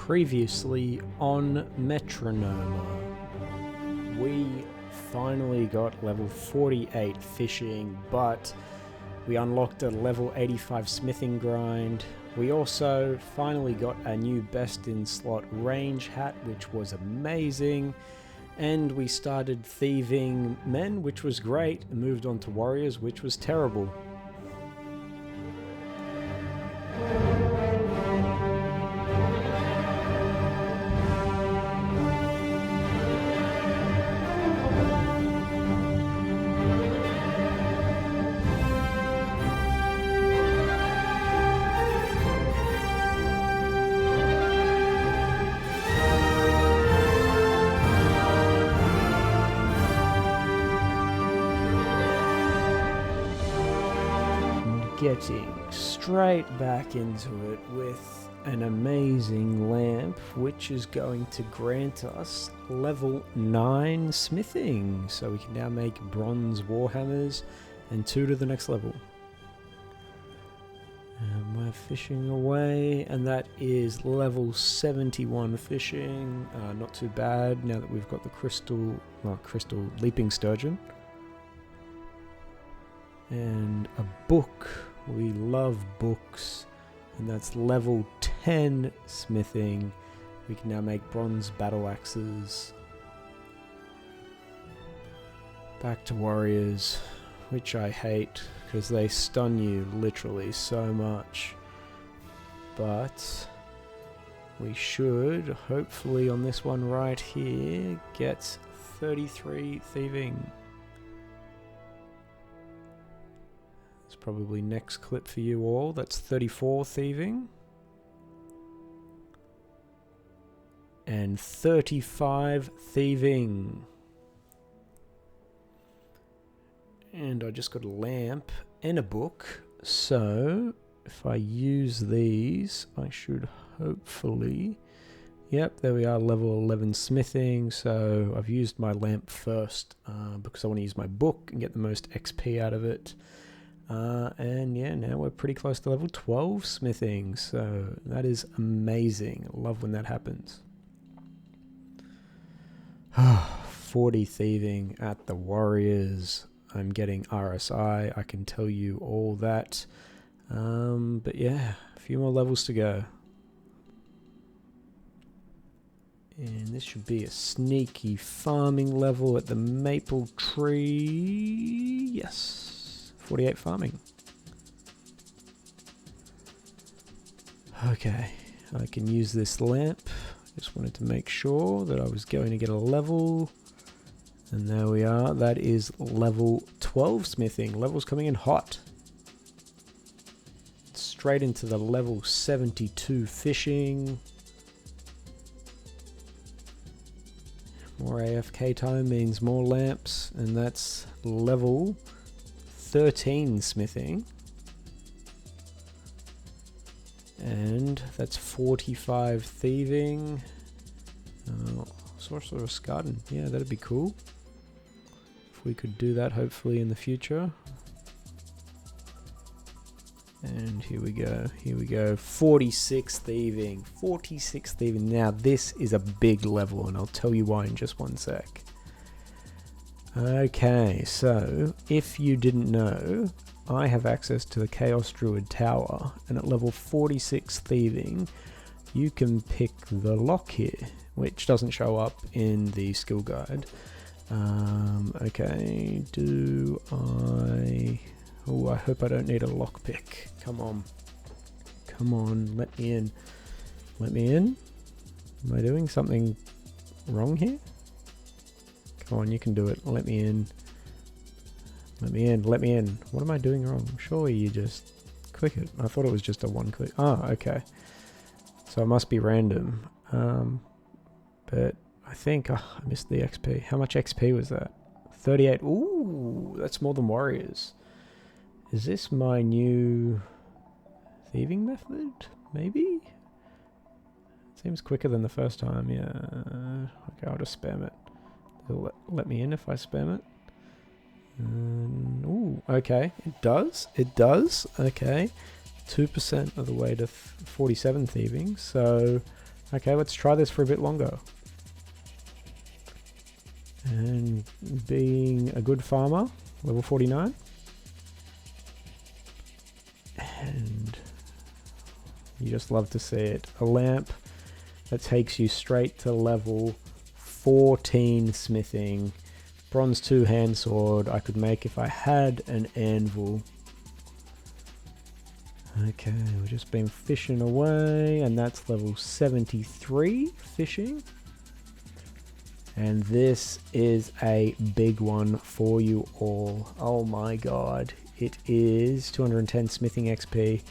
Previously on Metronoma, we finally got level 48 fishing, but we unlocked a level 85 smithing grind. We also finally got a new best in slot range hat, which was amazing. And we started thieving men, which was great, and moved on to warriors, which was terrible. Getting straight back into it with an amazing lamp, which is going to grant us level 9 smithing, so we can now make bronze warhammers and 2 to the next level. And we're fishing away, and that is level 71 fishing. Not too bad now that we've got the crystal leaping sturgeon. And a book. We love books. And that's level 10 smithing. We can now make bronze battle axes. Back to warriors, which I hate because they stun you literally so much. But we should hopefully on this one right here get 33 thieving. Probably next clip for you all. That's 34 thieving. And 35 thieving. And I just got a lamp and a book. So if I use these, I should hopefully... Yep, there we are, level 11 smithing. So I've used my lamp first because I want to use my book and get the most XP out of it. And yeah, now we're pretty close to level 12 smithing, so that is amazing. I love when that happens. 40 thieving at the warriors. I'm getting RSI, I can tell you all that. But yeah, a few more levels to go. And this should be a sneaky farming level at the maple tree. Yes. 48 farming. Okay, I can use this lamp. Just wanted to make sure that I was going to get a level. And there we are. That is level 12 smithing. Level's coming in hot. Straight into the level 72 fishing. More AFK time means more lamps. And that's level 13 smithing, and that's 45 thieving. Sorcerer's Garden, yeah, that'd be cool if we could do that hopefully in the future. And here we go, 46 thieving. Now this is a big level, and I'll tell you why in just one sec. Okay, so if you didn't know, I have access to the Chaos Druid Tower, and at level 46 thieving, you can pick the lock here, which doesn't show up in the skill guide. Okay, do I... Oh, I hope I don't need a lockpick. Come on, let me in. Am I doing something wrong here? Come on, you can do it. Let me in. What am I doing wrong? Surely you just click it. I thought it was just a one click. Oh, okay. So it must be random. But I think I missed the XP. How much XP was that? 38. Ooh, that's more than warriors. Is this my new thieving method? Maybe? Seems quicker than the first time, yeah. Okay, I'll just spam it. It'll let me in if I spam it. Ooh, okay, it does. Okay, 2% of the way to 47 thieving. So Okay, let's try this for a bit longer. And being a good farmer, level 49. And you just love to see it. A lamp that takes you straight to level 14 smithing. Bronze 2 hand sword I could make if I had an anvil. Okay, we've just been fishing away, and that's level 73 fishing. And this is a big one for you all. Oh my god. It is 210 smithing XP,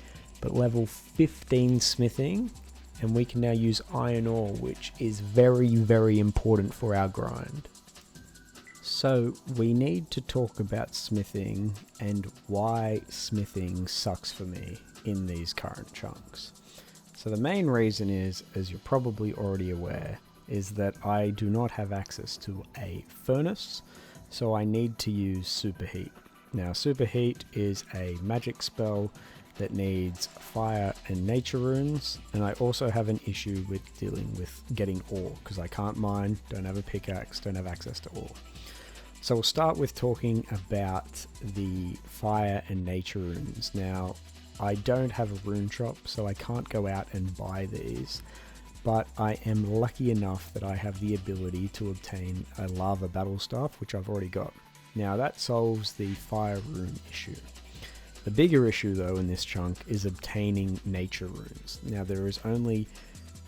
but level 15 smithing. And we can now use iron ore, which is very, very important for our grind. So we need to talk about smithing and why smithing sucks for me in these current chunks. So the main reason is, as you're probably already aware, is that I do not have access to a furnace, so I need to use superheat. Now superheat is a magic spell that needs fire and nature runes, and I also have an issue with dealing with getting ore because I can't mine, don't have a pickaxe, don't have access to ore. So we'll start with talking about the fire and nature runes. Now I don't have a rune shop, so I can't go out and buy these, but I am lucky enough that I have the ability to obtain a lava battle staff, which I've already got. Now that solves the fire rune issue. The bigger issue though in this chunk is obtaining nature runes. Now there is only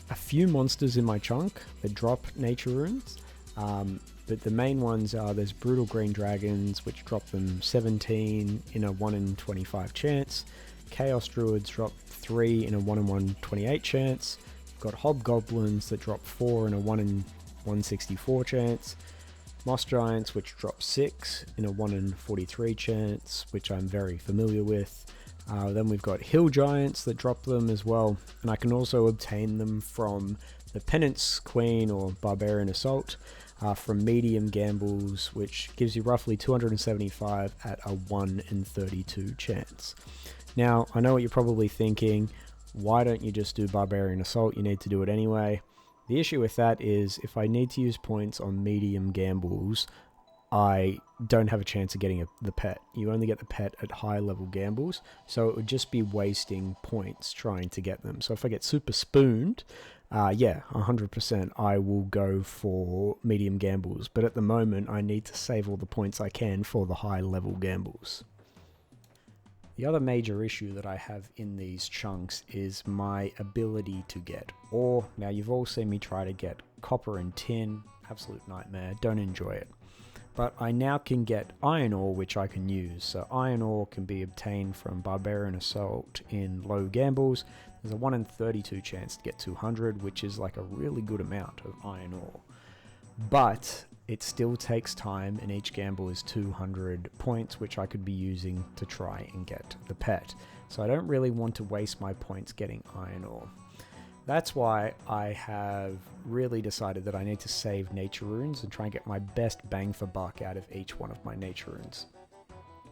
a few monsters in my chunk that drop nature runes, but the main ones are there's brutal green dragons, which drop them 17 in a 1 in 25 chance. Chaos druids drop 3 in a 1 in 128 chance. We've got hobgoblins that drop 4 in a 1 in 164 chance. Moss giants, which drop 6 in a 1 in 43 chance, which I'm very familiar with. Then we've got hill giants that drop them as well, and I can also obtain them from the Penance Queen or Barbarian Assault from medium gambles, which gives you roughly 275 at a 1 in 32 chance. Now, I know what you're probably thinking, why don't you just do Barbarian Assault? You need to do it anyway. The issue with that is if I need to use points on medium gambles, I don't have a chance of getting the pet. You only get the pet at high level gambles, so it would just be wasting points trying to get them. So if I get super spooned, yeah, 100% I will go for medium gambles, but at the moment I need to save all the points I can for the high level gambles. The other major issue that I have in these chunks is my ability to get ore. Now you've all seen me try to get copper and tin, absolute nightmare, don't enjoy it. But I now can get iron ore, which I can use. So iron ore can be obtained from Barbarian Assault in low gambles. There's a 1 in 32 chance to get 200, which is like a really good amount of iron ore. But it still takes time, and each gamble is 200 points, which I could be using to try and get the pet. So I don't really want to waste my points getting iron ore. That's why I have really decided that I need to save nature runes and try and get my best bang for buck out of each one of my nature runes.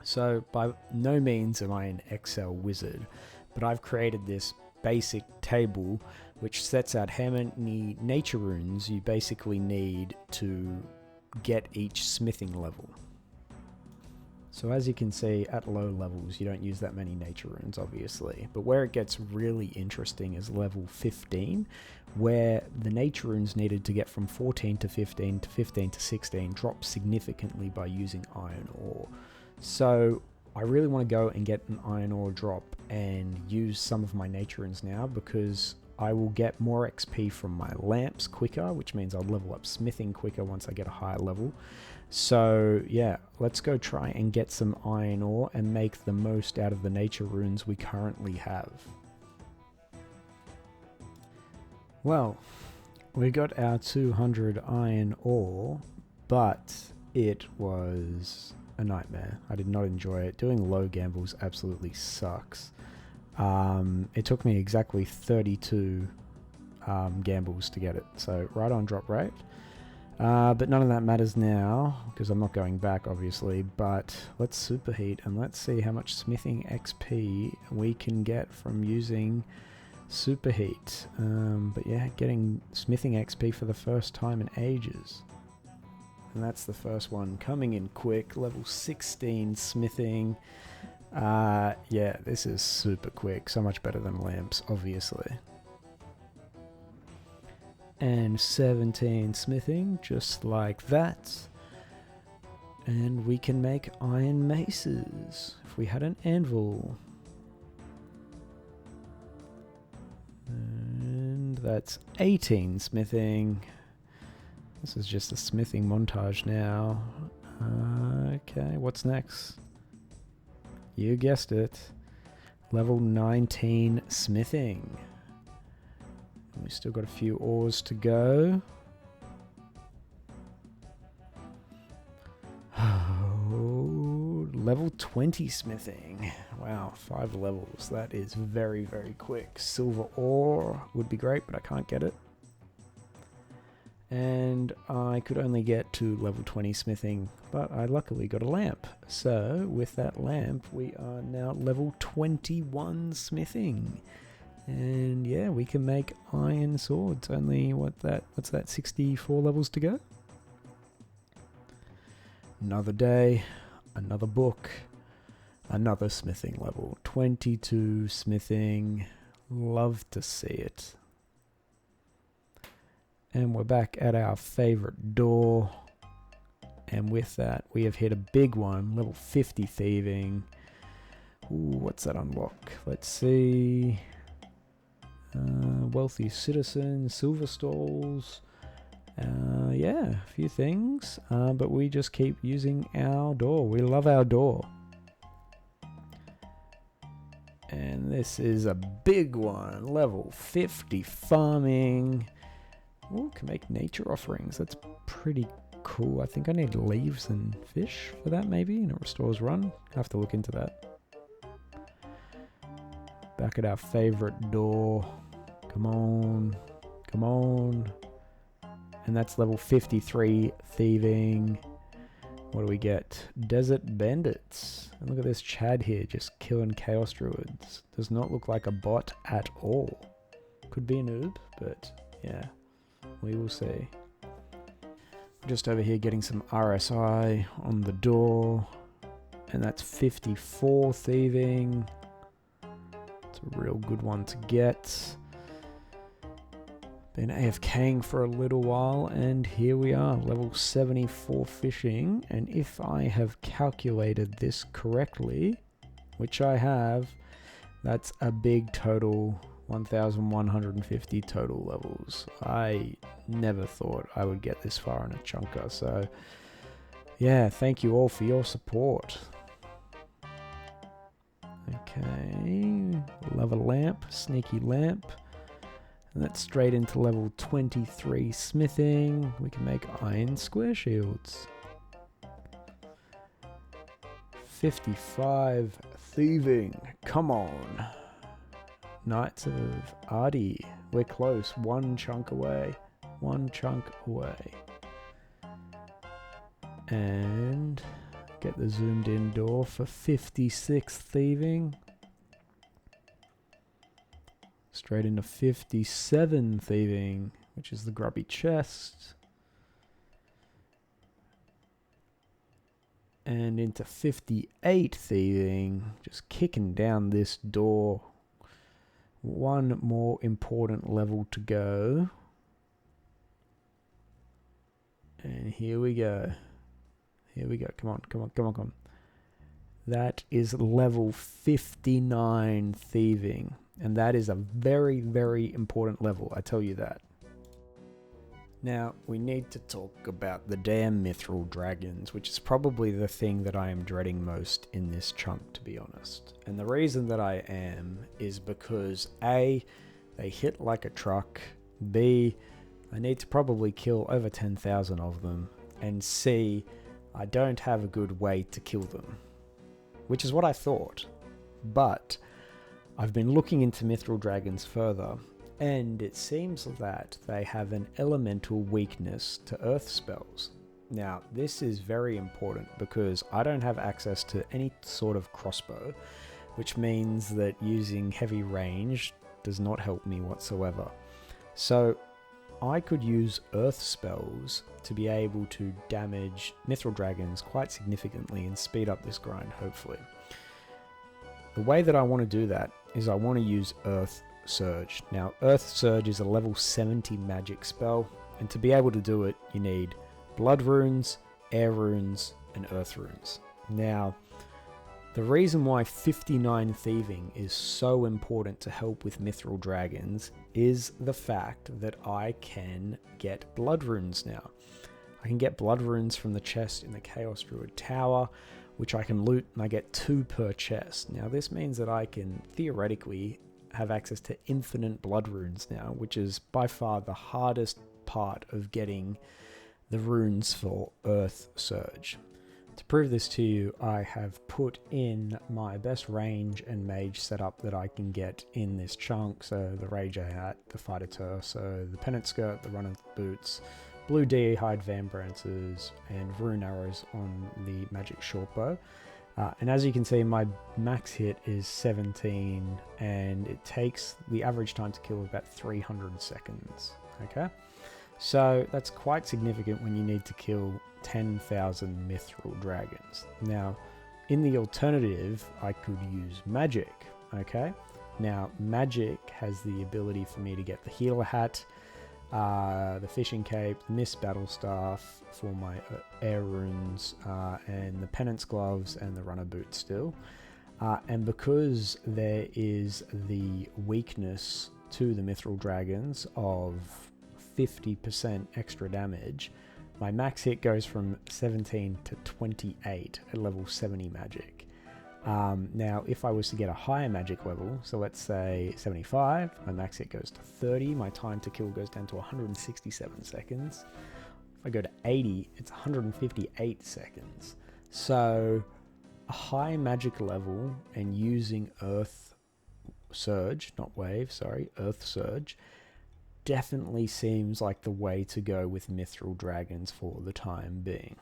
So by no means am I an Excel wizard, but I've created this basic table which sets out how many nature runes you basically need to get each smithing level. So as you can see, at low levels you don't use that many nature runes obviously, but where it gets really interesting is level 15, where the nature runes needed to get from 14 to 15 to 15 to 16 drop significantly by using iron ore. So I really want to go and get an iron ore drop and use some of my nature runes now, because I will get more XP from my lamps quicker, which means I'll level up smithing quicker once I get a higher level. So yeah, let's go try and get some iron ore and make the most out of the nature runes we currently have. Well, we got our 200 iron ore, but it was a nightmare. I did not enjoy it. Doing low gambles absolutely sucks. It took me exactly 32 gambles to get it, so right on drop rate. But none of that matters now, because I'm not going back obviously, but let's superheat and let's see how much smithing XP we can get from using Superheat. But yeah, getting smithing XP for the first time in ages. And that's the first one coming in quick. Level 16 smithing. Yeah, this is super quick. So much better than lamps, obviously. And 17 smithing, just like that. And we can make iron maces if we had an anvil. And that's 18 smithing. This is just a smithing montage now. Okay, what's next? You guessed it. Level 19 smithing. And we still got a few ores to go. Oh, level 20 smithing. Wow, 5 levels. That is very, very quick. Silver ore would be great, but I can't get it. And I could only get to level 20 smithing, but I luckily got a lamp. So with that lamp, we are now level 21 smithing. And yeah, we can make iron swords. Only what's that, 64 levels to go? Another day, another book, another smithing level. 22 smithing. Love to see it. And we're back at our favorite door. And with that, we have hit a big one. Level 50 thieving. Ooh, what's that unlock? Let's see. Wealthy citizen, silver stalls. Yeah, a few things. But we just keep using our door. We love our door. And this is a big one. Level 50 farming. Ooh, can make nature offerings. That's pretty cool. I think I need leaves and fish for that maybe, and it restores run. I have to look into that. Back at our favorite door. Come on. Come on. And that's level 53 thieving. What do we get? Desert bandits. And look at this Chad here just killing chaos druids. Does not look like a bot at all. Could be a noob, but yeah. We will see. Just over here getting some RSI on the door. And that's 54 thieving. It's a real good one to get. Been AFKing for a little while, and here we are, level 74 fishing. And if I have calculated this correctly, which I have, that's a big total. 1,150 total levels. I never thought I would get this far in a chunker, so yeah, thank you all for your support. Okay, love a lamp, sneaky lamp. And that's straight into level 23 smithing. We can make iron square shields. 55 thieving, come on. Knights of Ardi, we're close, one chunk away. And get the zoomed in door for 56 thieving. Straight into 57 thieving, which is the grubby chest. And into 58 thieving, just kicking down this door. One more important level to go. And here we go. Here we go. Come on, come on, come on, come on. That is level 59 thieving. And that is a very, very important level, I tell you that. Now, we need to talk about the damn mithril dragons, which is probably the thing that I am dreading most in this chunk, to be honest. And the reason that I am is because A, they hit like a truck, B, I need to probably kill over 10,000 of them, and C, I don't have a good way to kill them. Which is what I thought. But I've been looking into mithril dragons further, and it seems that they have an elemental weakness to earth spells. Now, this is very important because I don't have access to any sort of crossbow, which means that using heavy range does not help me whatsoever. So I could use earth spells to be able to damage mithril dragons quite significantly and speed up this grind, hopefully. The way that I want to do that is I want to use Earth Surge. Now, Earth Surge is a level 70 magic spell, and to be able to do it, you need Blood Runes, Air Runes, and Earth Runes. Now, the reason why 59 Thieving is so important to help with mithril dragons is the fact that I can get Blood Runes now. I can get Blood Runes from the chest in the Chaos Druid Tower, which I can loot, and I get 2 per chest. Now this means that I can theoretically have access to infinite Blood Runes now, which is by far the hardest part of getting the runes for Earth Surge. To prove this to you, I have put in my best range and mage setup that I can get in this chunk. So the Rager Hat, the Fighter Torso, the Pennant Skirt, the Runner Boots, Blue Hide Van Brances, and Rune Arrows on the Magic Shortbow. And as you can see, my max hit is 17, and it takes the average time to kill about 300 seconds. Okay, so that's quite significant when you need to kill 10,000 mithril dragons. Now, in the alternative, I could use magic. Okay, now magic has the ability for me to get the Healer Hat, the Fishing Cape, the Mist Battle Staff for my Air Runes, and the Penance Gloves and the Runner Boots still. And because there is the weakness to the Mithril Dragons of 50% extra damage, my max hit goes from 17 to 28 at level 70 magic. Now, if I was to get a higher magic level, so let's say 75, my max hit goes to 30, my time to kill goes down to 167 seconds. If I go to 80, it's 158 seconds. So, a high magic level and using Earth Surge, not Wave, sorry, Earth Surge, definitely seems like the way to go with Mithril Dragons for the time being.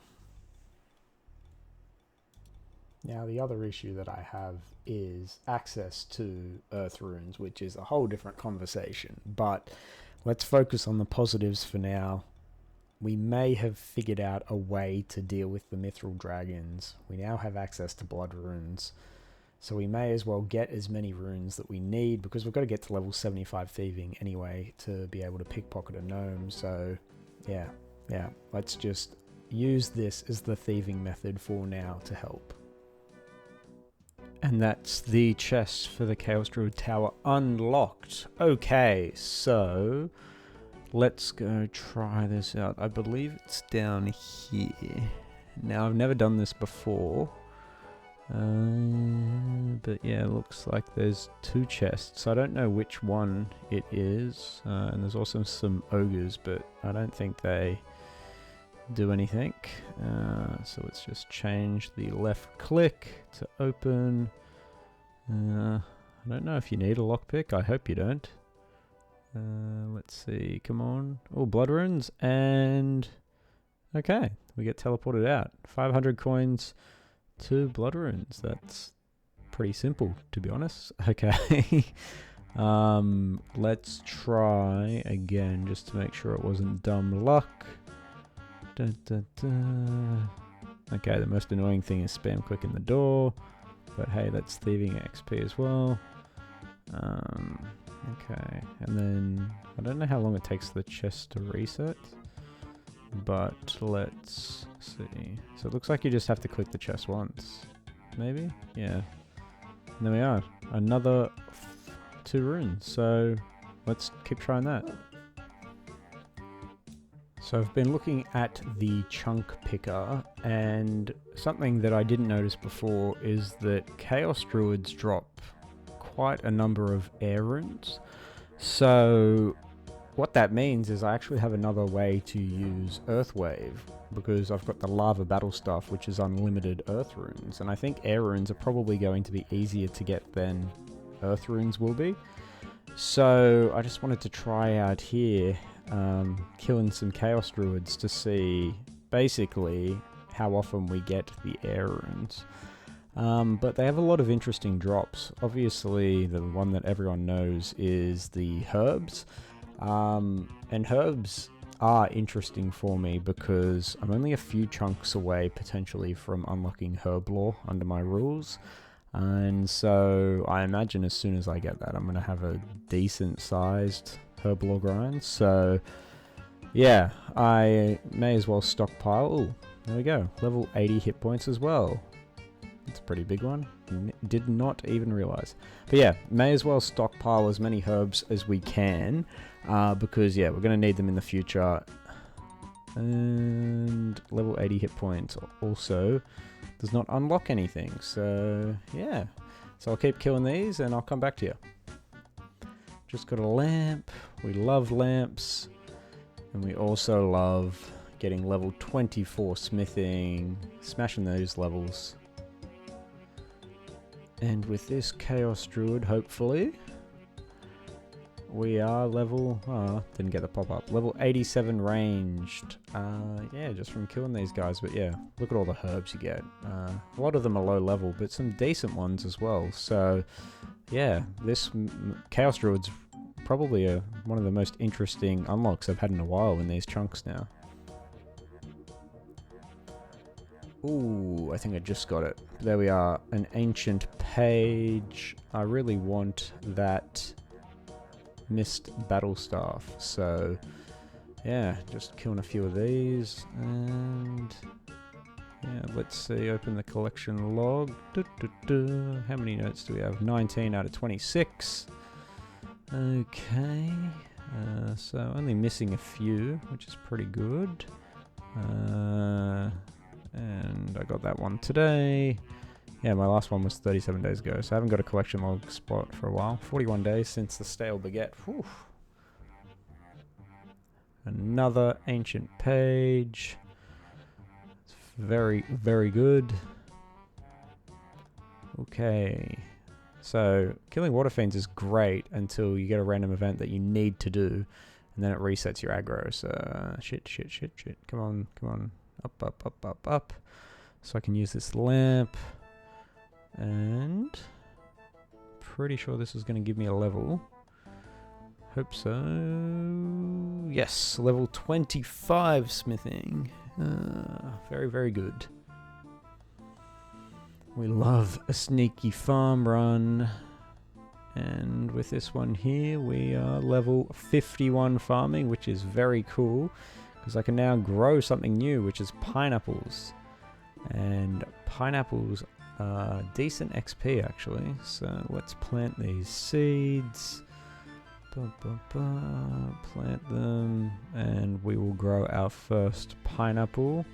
Now, the other issue that I have is access to Earth Runes, which is a whole different conversation. But let's focus on the positives for now. We may have figured out a way to deal with the Mithril Dragons. We now have access to Blood Runes. So we may as well get as many runes that we need, because we've got to get to level 75 Thieving anyway to be able to pickpocket a gnome. So yeah, let's just use this as the thieving method for now to help. And that's the chest for the Chaos Druid Tower unlocked. Okay, so let's go try this out. I believe it's down here. Now, I've never done this before. But yeah, it looks like there's 2 chests. I don't know which one it is. And there's also some ogres, but I don't think they do anything. So let's just change the left click to open. I don't know if you need a lockpick. I hope you don't. Let's see. Come on. Oh, blood runes. And okay, we get teleported out. 500 coins, 2 blood runes. That's pretty simple, to be honest. Okay. Let's try again just to make sure it wasn't dumb luck. Okay, the most annoying thing is spam clicking the door, but hey, that's thieving XP as well. Okay, and then I don't know how long it takes the chest to reset, but let's see. So it looks like you just have to click the chest once, maybe? Yeah. And there we are, another 2 runes, so let's keep trying that. So I've been looking at the chunk picker, and something that I didn't notice before is that Chaos Druids drop quite a number of air runes. So what that means is I actually have another way to use Earth Wave, because I've got the Lava Battle Staff, which is unlimited Earth runes, and I think air runes are probably going to be easier to get than Earth runes will be. So I just wanted to try out here killing some Chaos Druids to see basically how often we get the air runes. But they have a lot of interesting drops. Obviously, the one that everyone knows is the herbs. And herbs are interesting for me because I'm only a few chunks away potentially from unlocking herb lore under my rules. And so I imagine as soon as I get that, I'm going to have a decent sized herb lore grind. So yeah, I may as well stockpile. Ooh, there we go. Level 80 hit points as well. It's a pretty big one. Did not even realize. But yeah, may as well stockpile as many herbs as we can. Because yeah, we're going to need them in the future. And level 80 hit points also does not unlock anything. So yeah. So I'll keep killing these and I'll come back to you. Just got a lamp. We love lamps. And we also love getting level 24 smithing. Smashing those levels. And with this Chaos Druid, hopefully, we are level... Oh, didn't get the pop-up. Level 87 ranged. Yeah, just from killing these guys. But yeah, look at all the herbs you get. A lot of them are low level, but some decent ones as well. So, yeah, this Chaos Druid's probably one of the most interesting unlocks I've had in a while in these chunks now. Ooh, I think I just got it. There we are, an ancient page. I really want that missed battle staff. So, yeah, just killing a few of these. And, yeah, let's see, open the collection log. How many notes do we have? 19 out of 26. Okay. So, only missing a few, which is pretty good. And I got that one today. Yeah, my last one was 37 days ago, so I haven't got a collection log spot for a while. 41 days since the stale baguette. Whew. Another ancient page. It's very, very good. Okay. So, killing water fiends is great until you get a random event that you need to do, and then it resets your aggro. So, shit. Come on. Up. So I can use this lamp. And pretty sure this is going to give me a level. Hope so. Yes, level 25 smithing. Very, very good. We love a sneaky farm run. And with this one here, we are level 51 farming, which is very cool. Because I can now grow something new, which is pineapples. And pineapples are decent XP, actually. So let's plant these seeds. Plant them. And we will grow our first pineapple.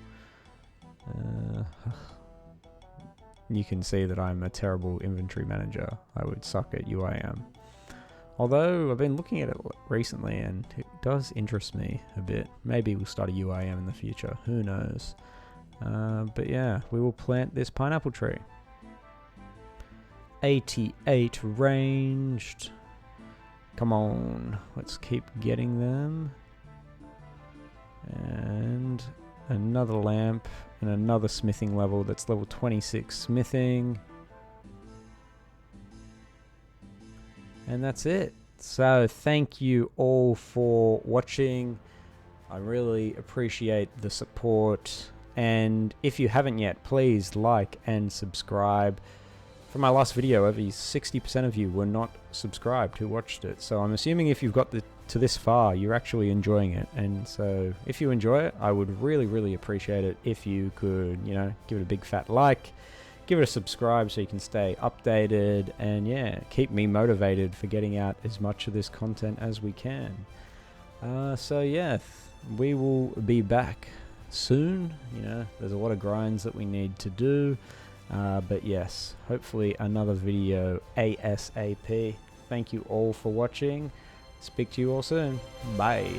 You can see that I'm a terrible inventory manager. I would suck at UIM. Although, I've been looking at it recently and it does interest me a bit. Maybe we'll start a UIM in the future. Who knows? But yeah, we will plant this pineapple tree. 88 ranged. Come on. Let's keep getting them. And another lamp and another smithing level. That's level 26 smithing. And that's it. So thank you all for watching. I really appreciate the support. And if you haven't yet, please like and subscribe. For my last video, over 60% of you were not subscribed who watched it. So I'm assuming if you've got to this far, you're actually enjoying it. And so if you enjoy it, I would really, really appreciate it if you could, give it a big fat like. Give it a subscribe so you can stay updated and yeah, keep me motivated for getting out as much of this content as we can. So yeah, we will be back soon. There's a lot of grinds that we need to do. But yes, hopefully another video ASAP. Thank you all for watching. Speak to you all soon. Bye.